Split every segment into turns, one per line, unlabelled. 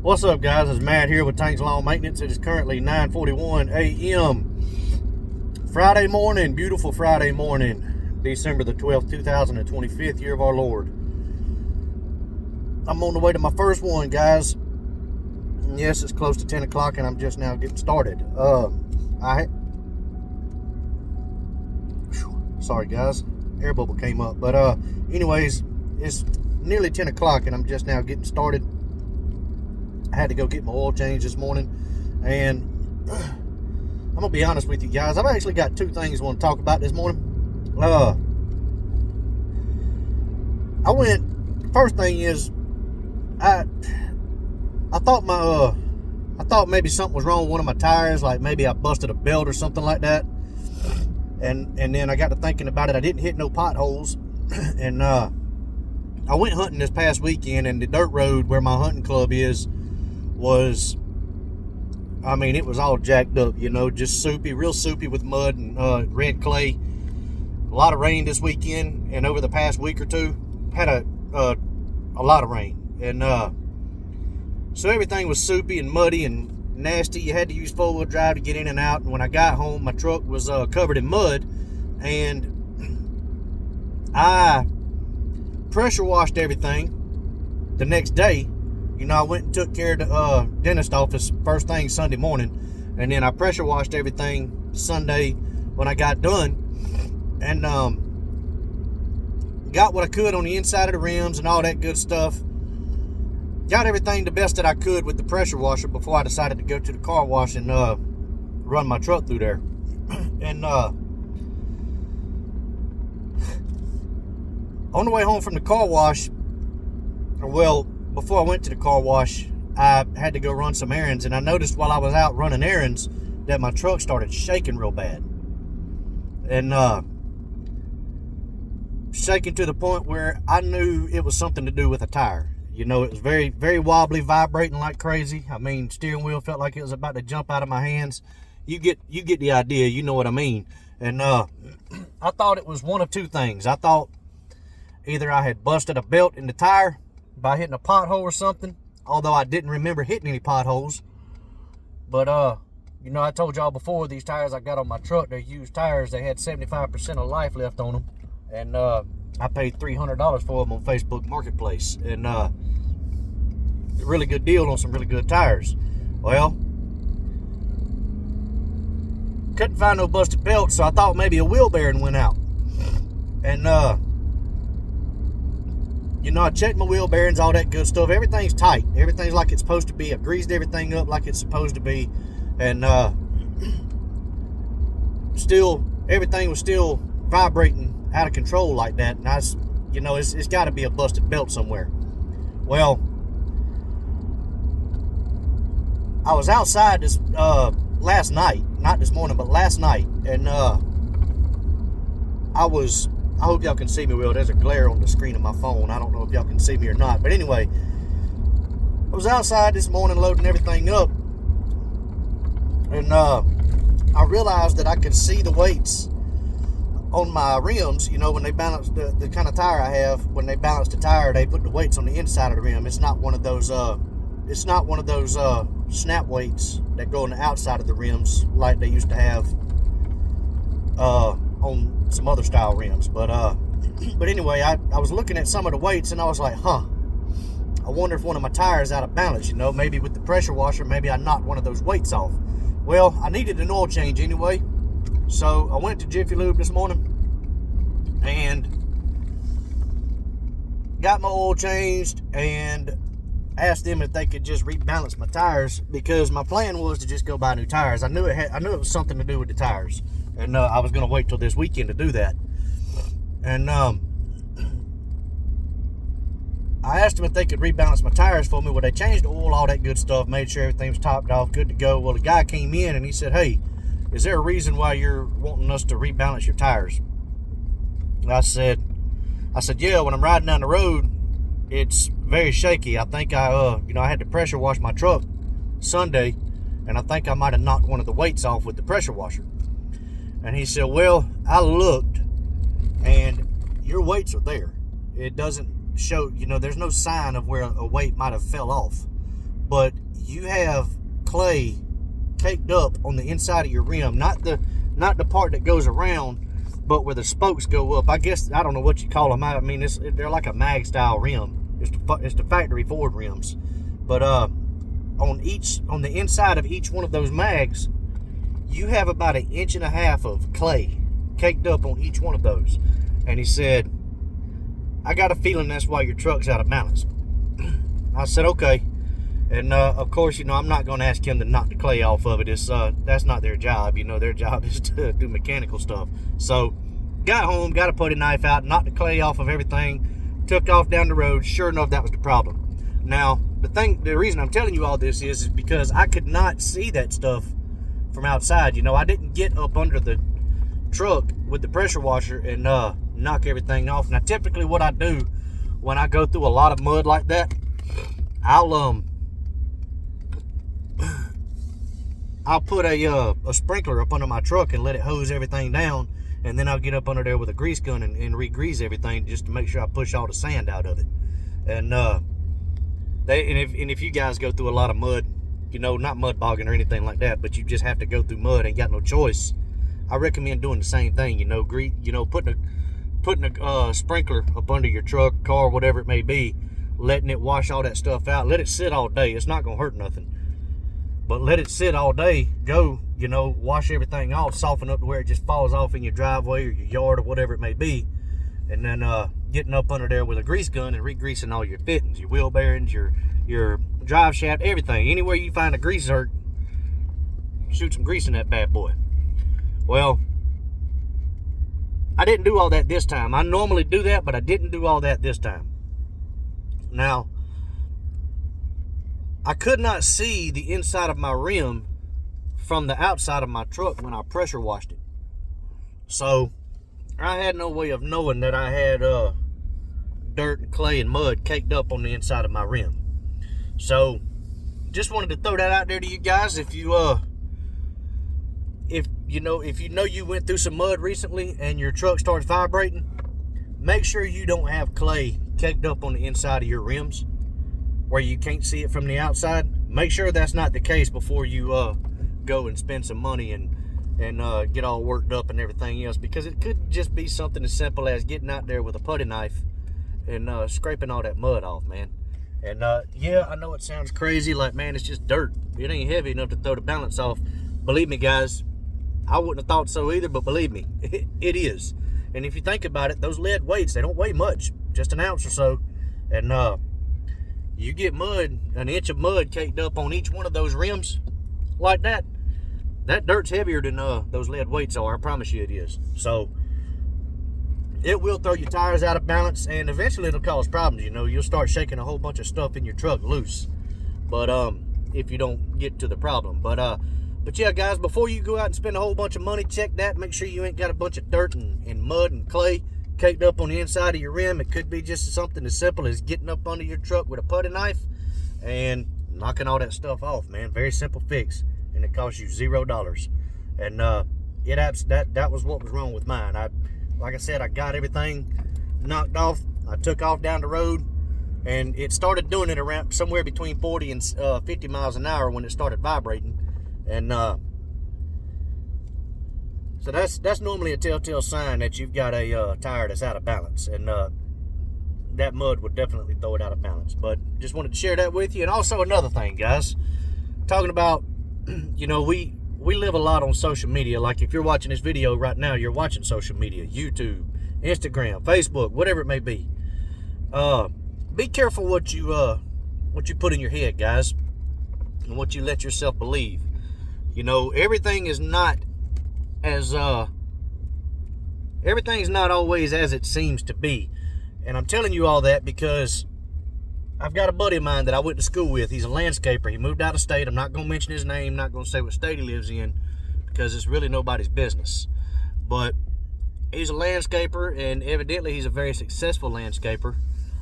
What's up, guys? It's Matt here with Tanks Lawn Maintenance. It is currently 9:41 a.m. Friday morning, beautiful Friday morning, December the 12th, 2025, year of our Lord. I'm on the way to my first one, guys. Yes, it's close to 10 o'clock and I'm just now getting started. Sorry, guys. Air bubble came up. But anyways, it's nearly 10 o'clock and I'm just now getting started. I had to go get my oil change this morning, and I'm gonna be honest with you guys. I've actually got two things I want to talk about this morning. First thing is, I thought maybe something was wrong with one of my tires, like maybe I busted a belt or something like that. And then I got to thinking about it. I didn't hit no potholes, and I went hunting this past weekend, and the dirt road where my hunting club is was, it was all jacked up, just soupy, real soupy with mud and red clay. A lot of rain this weekend, and over the past week or two, had a lot of rain. And so everything was soupy and muddy and nasty. You had to use four-wheel drive to get in and out. And when I got home, my truck was covered in mud, and I pressure washed everything the next day. I went and took care of the dentist office first thing Sunday morning, and then I pressure washed everything Sunday when I got done, and got what I could on the inside of the rims and all that good stuff. Got everything the best that I could with the pressure washer before I decided to go to the car wash and run my truck through there. And on the way home from the car wash, before I went to the car wash, I had to go run some errands, and I noticed while I was out running errands that my truck started shaking real bad. And shaking to the point where I knew it was something to do with a tire. It was very, very wobbly, vibrating like crazy. Steering wheel felt like it was about to jump out of my hands. You get the idea, you know what I mean. And I thought it was one of two things. I thought either I had busted a belt in the tire by hitting a pothole or something, although I didn't remember hitting any potholes. But I told y'all before, these tires I got on my truck, they're used tires. They had 75% of life left on them, and I paid $300 for them on Facebook Marketplace, and a really good deal on some really good tires. Well, couldn't find no busted belt, so I thought maybe a wheel bearing went out. And I checked my wheel bearings, all that good stuff. Everything's tight. Everything's like it's supposed to be. I greased everything up like it's supposed to be. And everything was still vibrating out of control like that. And it's got to be a busted belt somewhere. Well, I was outside this last night, not this morning, but last night. And I hope y'all can see me well. There's a glare on the screen of my phone. I don't know if y'all can see me or not. But anyway, I was outside this morning loading everything up. And I realized that I could see the weights on my rims. When they balance the kind of tire I have, when they balance the tire, they put the weights on the inside of the rim. It's not one of those snap weights that go on the outside of the rims like they used to have on some other style rims. But anyway, I was looking at some of the weights, and I was like, I wonder if one of my tires out of balance. Maybe with the pressure washer, maybe I knocked one of those weights off. Well, I needed an oil change anyway, so I went to Jiffy Lube this morning and got my oil changed and asked them if they could just rebalance my tires, because my plan was to just go buy new tires. I knew it was something to do with the tires, and I was going to wait till this weekend to do that. And I asked them if they could rebalance my tires for me. Well, they changed the oil, all that good stuff, made sure everything was topped off, good to go. Well, the guy came in and he said, "Hey, is there a reason why you're wanting us to rebalance your tires?" And I said, yeah, when I'm riding down the road, it's very shaky. I think I had to pressure wash my truck Sunday, and I think I might have knocked one of the weights off with the pressure washer. And he said, well, I looked, and your weights are there. It doesn't show, there's no sign of where a weight might have fell off. but you have clay caked up on the inside of your rim, not the part that goes around, but where the spokes go up. I guess, I don't know what you call them. I mean, they're like a mag style rim. It's the factory Ford rims. But on the inside of each one of those mags, you have about 1.5 inches of clay caked up on each one of those. And he said, I got a feeling that's why your truck's out of balance. I said, okay. And of course, I'm not going to ask him to knock the clay off of it. That's not their job. Their job is to do mechanical stuff. So got home, got a putty knife out, knocked the clay off of everything, took off down the road. Sure enough, that was the problem. Now, the reason I'm telling you all this is because I could not see that stuff from outside. I didn't get up under the truck with the pressure washer and knock everything off. Now, typically what I do when I go through a lot of mud like that, I'll put a sprinkler up under my truck and let it hose everything down, and then I'll get up under there with a grease gun and re-grease everything just to make sure I push all the sand out of it. And if you guys go through a lot of mud, not mud bogging or anything like that, but you just have to go through mud, ain't got no choice, I recommend doing the same thing. Putting a sprinkler up under your truck, car, whatever it may be, letting it wash all that stuff out. Let it sit all day. It's not gonna hurt nothing, but let it sit all day. Go, wash everything off, soften up to where it just falls off in your driveway or your yard or whatever it may be, and then getting up under there with a grease gun and re-greasing all your fittings, your wheel bearings, your drive shaft, everything. Anywhere you find a grease zerk, shoot some grease in that bad boy. Well, I didn't do all that this time. I normally do that, but I didn't do all that this time. Now, I could not see the inside of my rim from the outside of my truck when I pressure washed it. So, I had no way of knowing that I had dirt and clay and mud caked up on the inside of my rim. So, just wanted to throw that out there to you guys. If you you went through some mud recently and your truck starts vibrating, make sure you don't have clay caked up on the inside of your rims where you can't see it from the outside. Make sure that's not the case before you go and spend some money and get all worked up and everything else, because it could just be something as simple as getting out there with a putty knife and scraping all that mud off, man. And yeah, I know it sounds crazy, like, man, it's just dirt. It ain't heavy enough to throw the balance off. Believe me, guys, I wouldn't have thought so either, but believe me, it is. And if you think about it, those lead weights, they don't weigh much, just an ounce or so. And you get mud, 1 inch of mud caked up on each one of those rims like that, that dirt's heavier than those lead weights are. I promise you it is. So it will throw your tires out of balance, and eventually it'll cause problems. You'll start shaking a whole bunch of stuff in your truck loose. But if you don't get to the problem. But yeah, guys, before you go out and spend a whole bunch of money, check that. Make sure you ain't got a bunch of dirt and mud and clay caked up on the inside of your rim. It could be just something as simple as getting up under your truck with a putty knife and knocking all that stuff off, man. Very simple fix, and it costs you $0. And that was what was wrong with mine. Like I said, I got everything knocked off. I took off down the road, and it started doing it around somewhere between 40 and 50 miles an hour when it started vibrating. And so that's normally a telltale sign that you've got a tire that's out of balance, and that mud would definitely throw it out of balance. But just wanted to share that with you. And also another thing, guys, talking about, we live a lot on social media. Like, if you're watching this video right now, you're watching social media, YouTube, Instagram, Facebook, whatever it may be. Be careful what you put in your head, guys, and what you let yourself believe. Everything's not always as it seems to be. And I'm telling you all that because I've got a buddy of mine that I went to school with. He's a landscaper. He moved out of state. I'm not going to mention his name, not going to say what state he lives in, because it's really nobody's business. But he's a landscaper, and evidently he's a very successful landscaper.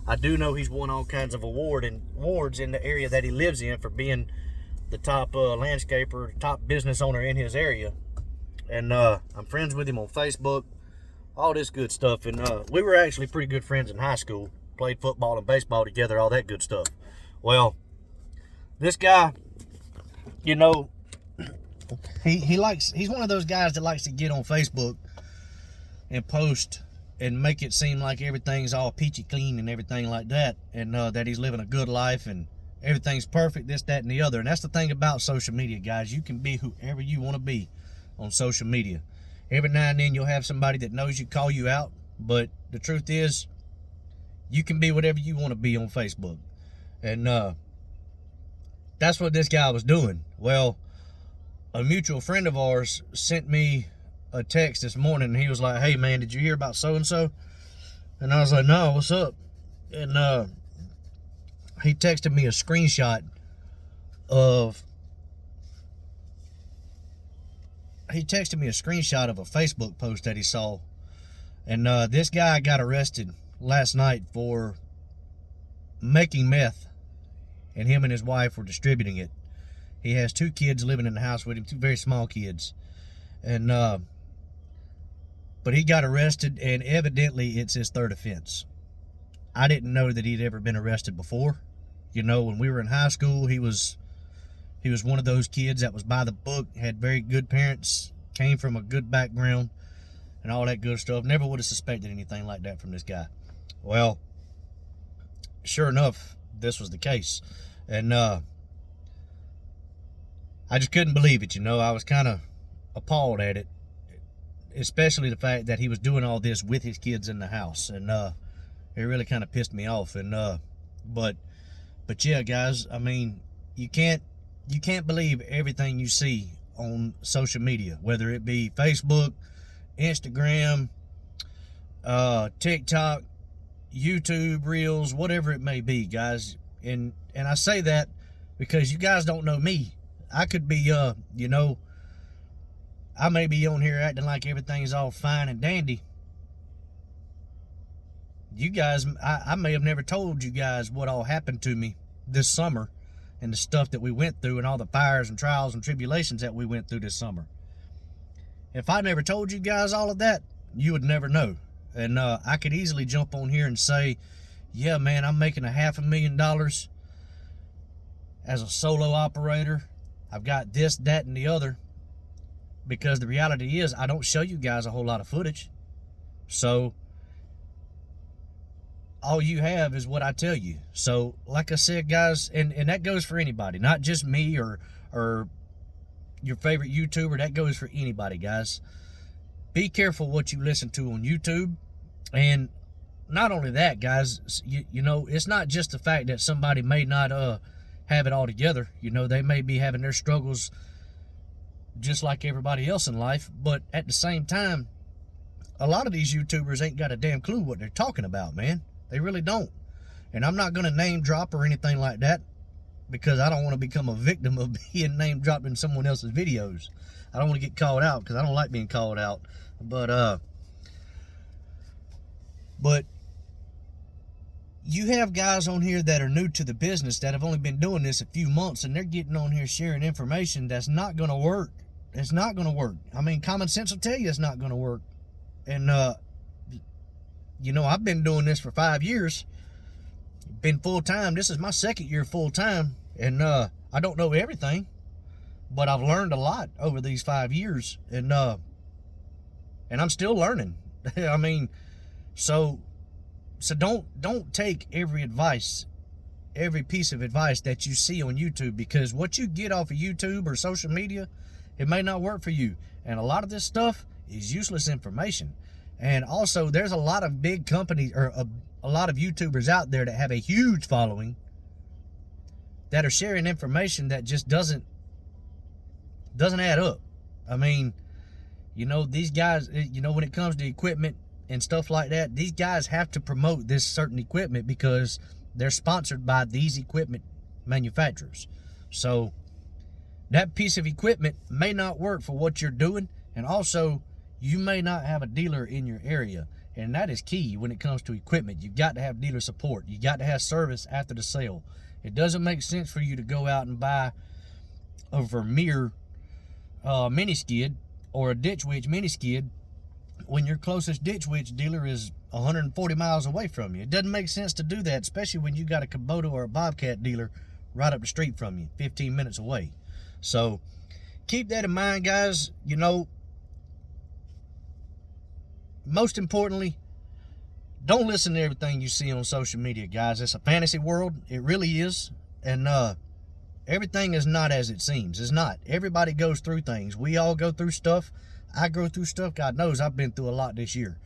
I do know he's won all kinds of awards in the area that he lives in for being the top landscaper, top business owner in his area. And I'm friends with him on Facebook, all this good stuff. And we were actually pretty good friends in high school, played football and baseball together, all that good stuff. Well, This guy, you know, he's one of those guys that likes to get on Facebook and post and make it seem like everything's all peachy clean and everything like that, and that he's living a good life and everything's perfect, this, that, and the other. And that's the thing about social media, guys. You can be whoever you want to be on social media. Every now and then you'll have somebody that knows you call you out, but the truth is, you can be whatever you want to be on Facebook. And that's what this guy was doing. Well, a mutual friend of ours sent me a text this morning, and he was like, "Hey man, did you hear about so-and-so?" And I was like, "No, what's up?" And he texted me a screenshot of a Facebook post that he saw. And this guy got arrested last night for making meth, and him and his wife were distributing it. He has 2 kids living in the house with him, 2 very small kids. And but he got arrested, and evidently it's his 3rd offense. I didn't know that he'd ever been arrested before. You know, when we were in high school, he was one of those kids that was by the book, had very good parents, came from a good background, and all that good stuff. Never would have suspected anything like that from this guy. Well, sure enough, this was the case. And I just couldn't believe it, you know. I was kind of appalled at it, especially the fact that he was doing all this with his kids in the house. And it really kind of pissed me off. And but yeah, guys, I mean, you can't believe everything you see on social media, whether it be Facebook, Instagram, TikTok, YouTube Reels, whatever it may be, guys. And I say that because you guys don't know me. I could be, you know, I may be on here acting like everything's all fine and dandy. You guys, I may have never told you guys what all happened to me this summer and the stuff that we went through and all the fires and trials and tribulations that we went through this summer. If I never told you guys all of that, you would never know. And I could easily jump on here and say, yeah, man, I'm making $500,000 as a solo operator. I've got this, that, and the other. Because the reality is, I don't show you guys a whole lot of footage. So all you have is what I tell you. So like I said, guys, and that goes for anybody, not just me or your favorite YouTuber. That goes for anybody, guys. Be careful what you listen to on YouTube. And not only that, guys, you know, it's not just the fact that somebody may not have it all together. You know, they may be having their struggles just like everybody else in life, but at the same time, a lot of these YouTubers ain't got a damn clue what they're talking about, man. They really don't. And I'm not going to name drop or anything like that, because I don't want to become a victim of being name dropped in someone else's videos. I don't want to get called out, because I don't like being called out. But you have guys on here that are new to the business that have only been doing this a few months, and they're getting on here sharing information that's not going to work. It's not going to work. I mean, common sense will tell you it's not going to work. And, you know, I've been doing this for 5 years. Been full-time. This is my 2nd year full-time. And I don't know everything, but I've learned a lot over these 5 years. And I'm still learning. I mean, so don't take every piece of advice that you see on YouTube, because what you get off of YouTube or social media, it may not work for you. And a lot of this stuff is useless information. And also, there's a lot of big companies, or a lot of YouTubers out there that have a huge following that are sharing information that just doesn't add up. I mean, you know, these guys, you know, when it comes to equipment and stuff like that, these guys have to promote this certain equipment because they're sponsored by these equipment manufacturers. So that piece of equipment may not work for what you're doing, and also you may not have a dealer in your area. And that is key when it comes to equipment. You've got to have dealer support. You got to have service after the sale. It doesn't make sense for you to go out and buy a Vermeer mini skid or a Ditch Witch mini skid when your closest Ditch Witch dealer is 140 miles away from you. It doesn't make sense to do that, especially when you got a Kubota or a Bobcat dealer right up the street from you, 15 minutes away. So keep that in mind, guys. You know, most importantly, don't listen to everything you see on social media, guys. It's a fantasy world. It really is. And everything is not as it seems. It's not. Everybody goes through things. We all go through stuff. I go through stuff. God knows I've been through a lot this year.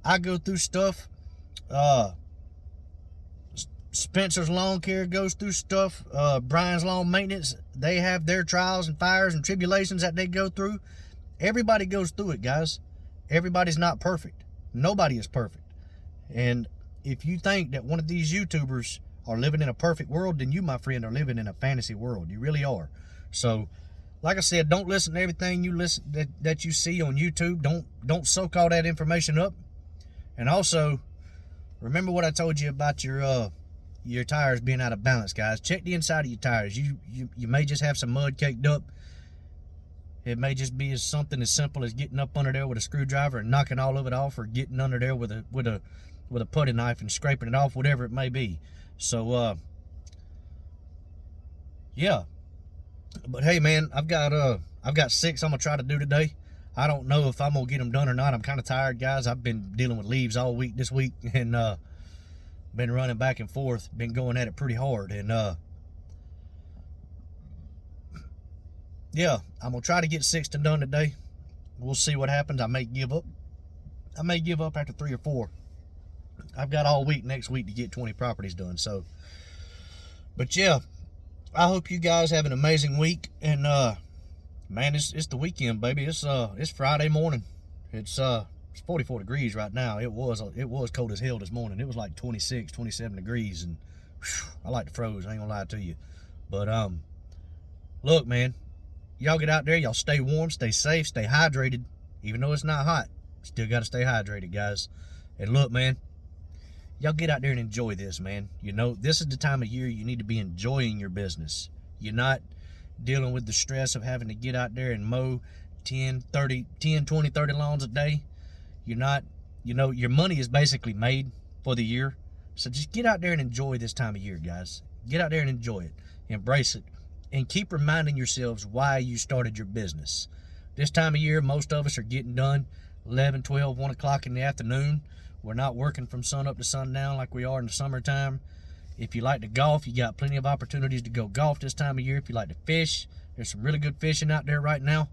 I go through stuff. Spencer's Lawn Care goes through stuff. Brian's Lawn Maintenance, they have their trials and fires and tribulations that they go through. Everybody goes through it, guys. Everybody's not perfect. Nobody is perfect. And if you think that one of these YouTubers are living in a perfect world, then you, my friend, are living in a fantasy world. You really are. So, like I said, don't listen to everything you listen that you see on YouTube. Don't soak all that information up. And also, remember what I told you about your tires being out of balance, guys. Check the inside of your tires. You may just have some mud caked up. It may just be something as simple as getting up under there with a screwdriver and knocking all of it off, or getting under there with a putty knife and scraping it off, whatever it may be. So yeah. But hey, man, I've got 6 I'm gonna try to do today. I don't know if I'm gonna get them done or not. I'm kind of tired, guys. I've been dealing with leaves all week this week, and been running back and forth, been going at it pretty hard. And yeah, I'm gonna try to get 6 done today. We'll see what happens. I may give up. I may give up after 3 or 4. I've got all week next week to get 20 properties done. So, but yeah, I hope you guys have an amazing week. And man, it's the weekend, baby. It's Friday morning. It's 44 degrees right now. It was cold as hell this morning. It was like 26, 27 degrees, and whew, I like the froze. I ain't gonna lie to you. But look, man, y'all get out there. Y'all stay warm, stay safe, stay hydrated. Even though it's not hot, still gotta stay hydrated, guys. And look, man, y'all get out there and enjoy this, man. You know, this is the time of year you need to be enjoying your business. You're not dealing with the stress of having to get out there and mow 10, 20, 30 lawns a day. You're not, you know, your money is basically made for the year. So just get out there and enjoy this time of year, guys. Get out there and enjoy it. Embrace it. And keep reminding yourselves why you started your business. This time of year, most of us are getting done 11, 12, 1 o'clock in the afternoon. We're not working from sun up to sundown like we are in the summertime. If you like to golf, you got plenty of opportunities to go golf this time of year. If you like to fish, there's some really good fishing out there right now.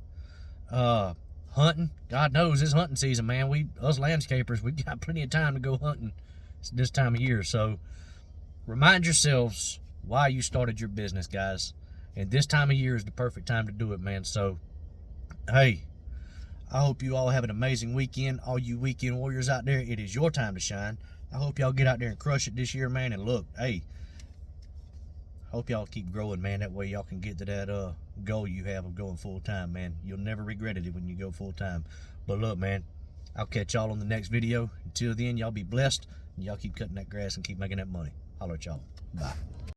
Hunting, God knows it's hunting season, man. Us landscapers, we got plenty of time to go hunting this time of year. So remind yourselves why you started your business, guys. And this time of year is the perfect time to do it, man. So, hey, I hope you all have an amazing weekend. All you weekend warriors out there, it is your time to shine. I hope y'all get out there and crush it this year, man. And look, hey, hope y'all keep growing, man. That way y'all can get to that goal you have of going full time, man. You'll never regret it when you go full time. But look, man, I'll catch y'all on the next video. Until then, y'all be blessed. And y'all keep cutting that grass and keep making that money. Holler at y'all. Bye.